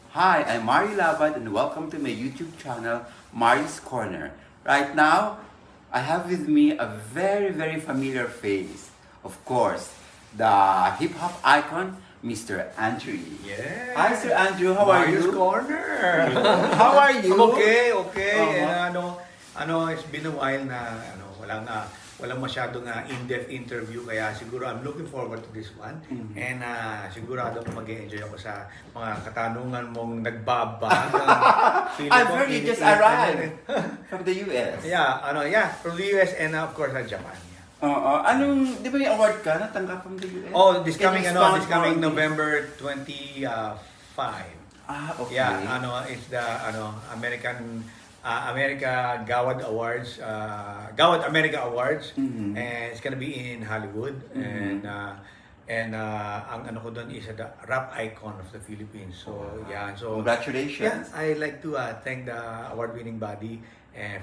Hi, I'm Mari Labad and welcome to my YouTube channel, Mari's Corner. Right now, I have with me a very familiar face. Of course, the hip-hop icon, Mr. Andrew. Yeah. Hi, Sir Andrew. How are Marius you? Corner. How are you? I'm okay, okay. Uh-huh. And it's been a while na walang masyadong in-depth interview kaya siguro I'm looking forward to this one. And sigurado ko mag-enjoy ako sa mga katanungan mong nagbabag. I've heard you just arrived from the US. From the US and of course Japan. Anong, di ba yung award ka natanggap from the US? Oh, this Can coming you expound more on this? November 25. Okay. It's the America Gawad Awards, Gawad America Awards, and it's gonna be in Hollywood, and ang ano ko doon is the rap icon of the Philippines. So so Congratulations. I like to thank the award-winning body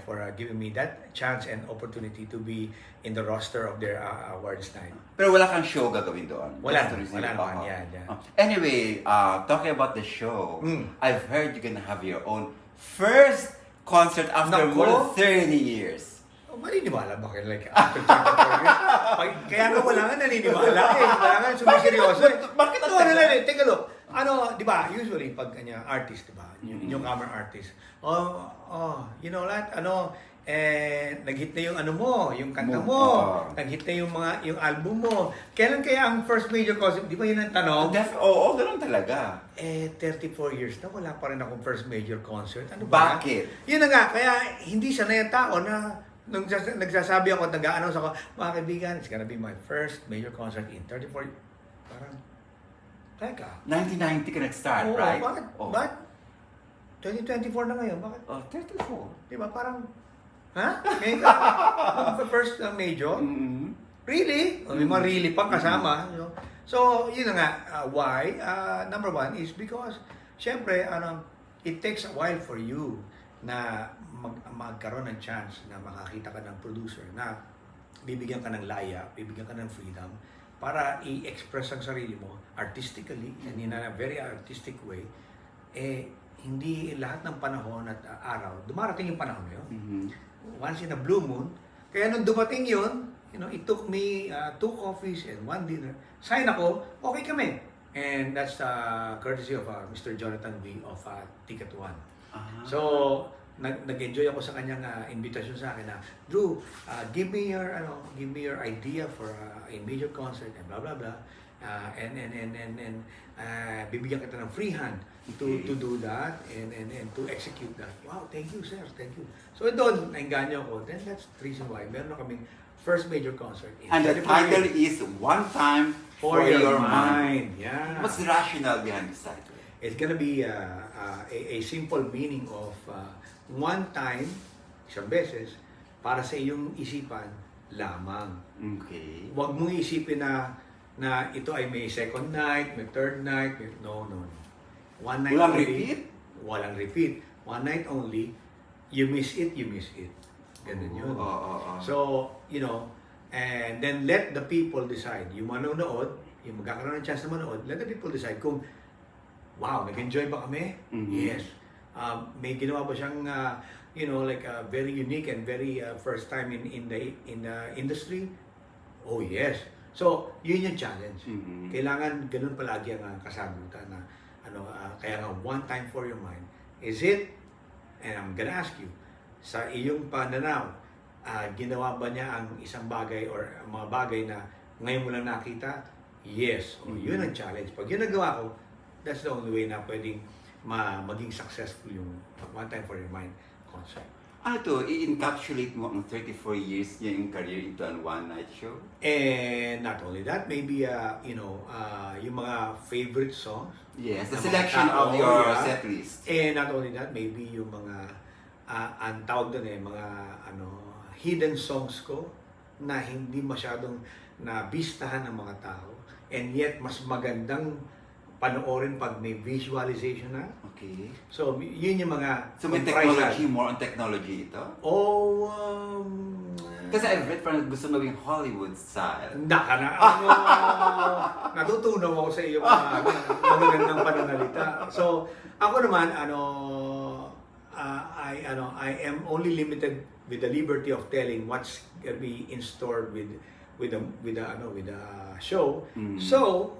for giving me that chance and opportunity to be in the roster of their awards night. Pero wala kang show gagawin doon? Wala Just to receive- naman. Oo. Yeah. Anyway, talking about the show, I've heard you're gonna have your own first concert after Nako. more than 30 years. Maniniwala ba kayo like after 24 years? Kaya nga wala nga naniniwala eh. Wala nga sumiseryoso eh. Bakit ang Ito, tagal? take a look. Di ba, usually pag artist, di ba? Yung cover artist. You know what? Nag-hit na yung yung kanta mo. Nag-hit na yung album mo. Kailan kaya ang first major concert? Di ba yun ang tanong? Oo, ganun talaga. 34 years na wala pa rin akong first major concert. Ano ba? Bakit? Yun na nga, kaya hindi sanay ang tao na nung nagsasabi ako, nag-a-announce ako, mga kaibigan, it's gonna be my first major concert in 34 years. Parang, teka. 1990 ka nag-start, Oo, right? bakit? Oh. Bakit? 2024 na ngayon, bakit? 34. Di ba, parang, ha? Ngayon ka, the first major? Really? May mga really pang kasama. You know? So, yun na nga, why? Number one is because, syempre, it takes a while for you na magkaroon ng chance na makakita ka ng producer na bibigyan ka ng laya, bibigyan ka ng freedom para i-express ang sarili mo artistically and in a very artistic way. Hindi lahat ng panahon at araw, dumarating yung panahon na yun. Once in a blue moon. Kaya nung dumating yun, it took me 2 coffees and 1 dinner. Sign ako, okay kami. And that's courtesy of Mr. Jonathan V. of Ticket One. So, nag-enjoy ako sa kanyang invitation sa akin na, Drew, give me your idea for a major concert and blah blah blah. And bibigyan kita ng free hand to do that and to execute that. Wow, thank you sir, thank you. So doon, nainganyo ako. Then that's the reason why meron na kaming first major concert. And the title is One Time for Your Mind. Yeah. What's the rationale behind this title? It's gonna be a simple meaning of one time, isang beses, para sa iyong isipan lamang. Okay. Huwag mong isipin na ito ay may second night, may third night, no. One night Walang only. repeat? Walang repeat. One night only. You miss it, you miss it. Ganun yun. So, and then let the people decide. Yung manonood, yung magkakaroon ng chance na manood, let the people decide kung, wow, nag-enjoy ba kami? Yes. May ginawa ba siyang, very unique and very first time in the industry? Oh, yes. So, yun yung challenge. Kailangan ganun palagi ang kasagutan na, kaya nga, one time for your mind. Is it, and I'm gonna ask you, sa iyong pananaw, ginawa ba niya ang isang bagay or mga bagay na ngayon mo lang nakita? Yes. O, yun ang challenge. Pag yun nagawa ko, that's the only way na pwedeng maging successful yung One Time for Your Mind concept. Ano to, i-encapsulate mo ang 34 years niya yung career into a one-night show? And not only that, maybe, yung mga favorite songs. Yes, the ng mga selection tao, of your yeah. set list. And not only that, maybe yung mga, ang tawag doon mga hidden songs ko na hindi masyadong nabistahan ng mga tao. And yet, mas magandang panoorin pag may visualization na. Okay. So, yun yung mga So may comprisal. technology, more on technology ito? Oh, Kasi I've read parang gusto gawing Hollywood style. Naka na, natutunaw ako sa iyo mga magagandang pananalita. So, ako naman, I am only limited with the liberty of telling what's gonna be in store with the show. Mm. So,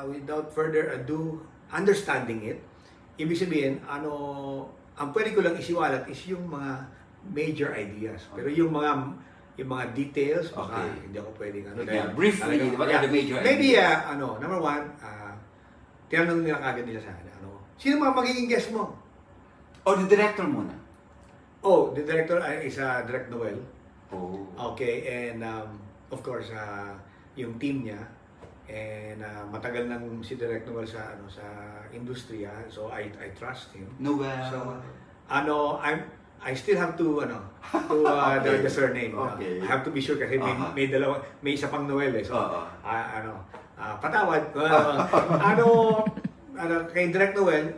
without further ado, understanding it, ibig sabihin, ang pwede ko lang isiwalat is yung mga major ideas. Pero yung mga details, baka Okay. hindi ako pwedeng Yeah, briefly, what are the major maybe, ideas? number one, tinanong nila kagad nila sa akin, sino mga magiging guest mo? Oh, the director muna. Oh, the director is Direk Noel. Oh. Okay, and of course, yung team niya, and matagal nang si Direk Noel sa industriya, so I trust him. Noel. So, I still have to Okay. the surname. Okay. I have to be sure kasi may isa pang Noel eh. So, patawad. Kay Direk Noel,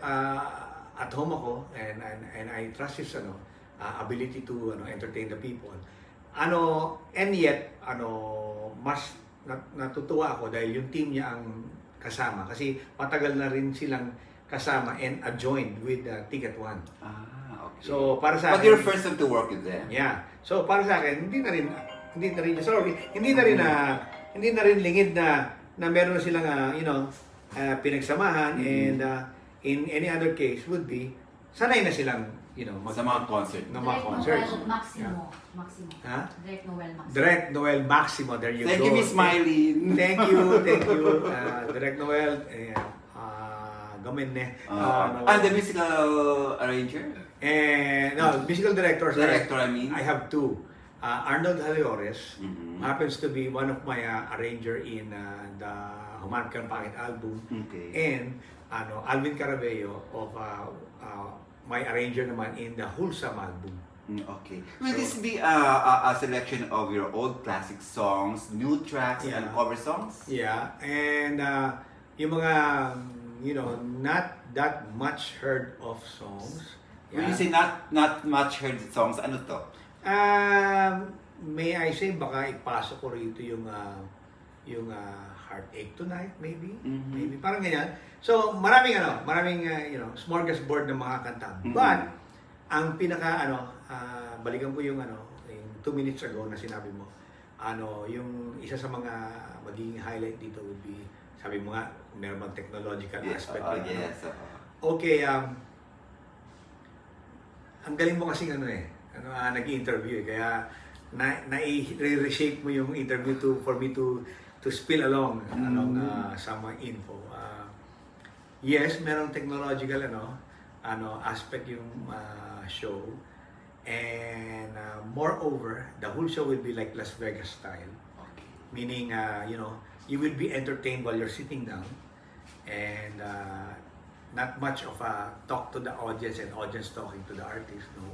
at home ako and I trust his ability to entertain the people. And yet mas natutuwa ako dahil yung team niya ang kasama kasi matagal na rin silang kasama and adjoined with Ticket One. Okay. So para sa But you're first time to work with them. Yeah. So para sa akin, hindi na rin lingid na meron na silang pinagsamahan and in any other case would be sanay na silang Sa mga concert. ng mga Direk concerts. Noel Maximo. Maximo. Ha? Direk Noel Maximo. Direk Noel Maximo, there you Thank go. you, Miss Miley. Thank you. Direk Noel, gamin ne. And the musical arranger? Musical directors. Director, I mean. I have two. Arnold Haliores Mhm. happens to be one of my arranger in the Human Kan Pangit album. Okay. And Alvin Carabello of my arranger naman in the Wholesome album. Okay. Will this be a selection of your old classic songs, new tracks, and Yeah. cover songs? Yeah, and yung mga not that much heard of songs. When you say not much heard songs, ano to? May I say baka ipasok ko rito yung Heartache Tonight maybe. Mhm. Maybe parang ganyan. So maraming smorgasbord ng mga kanta. Mhm. But ang pinaka balikan ko yung 2 minutes ago na sinabi mo. Yung isa sa mga magiging highlight dito would be sabi mo nga meron bang technological aspect na, Yes. Okay, ang galing mo kasi nag-interview kaya na-reshape mo yung interview for me to spill along some info. Yes, merong technological aspect yung show. And moreover, the whole show will be like Las Vegas style. Okay. Meaning, you will be entertained while you're sitting down and not much of a talk to the audience and audience talking to the artist. No,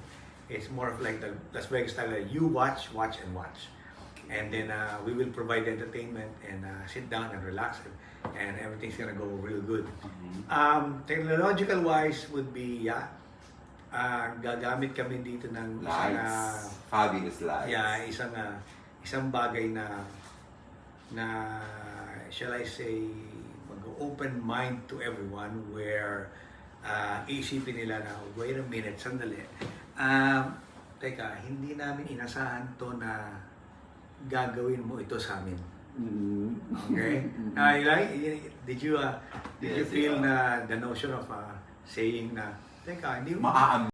it's more of like the Las Vegas style. You watch, and watch, and then we will provide entertainment and sit down and relax, and everything's gonna go real good. Technological wise would be gagamit kami dito ng Lights. Fabulous lights. isang bagay na shall I say mag-open mind to everyone where isipin nila na wait a minute, sandali. Teka, hindi namin inasahan to na gagawin mo ito sa amin. Okay? Did you Yes, feel yeah. na the notion of saying na teka, hindi mo Maaam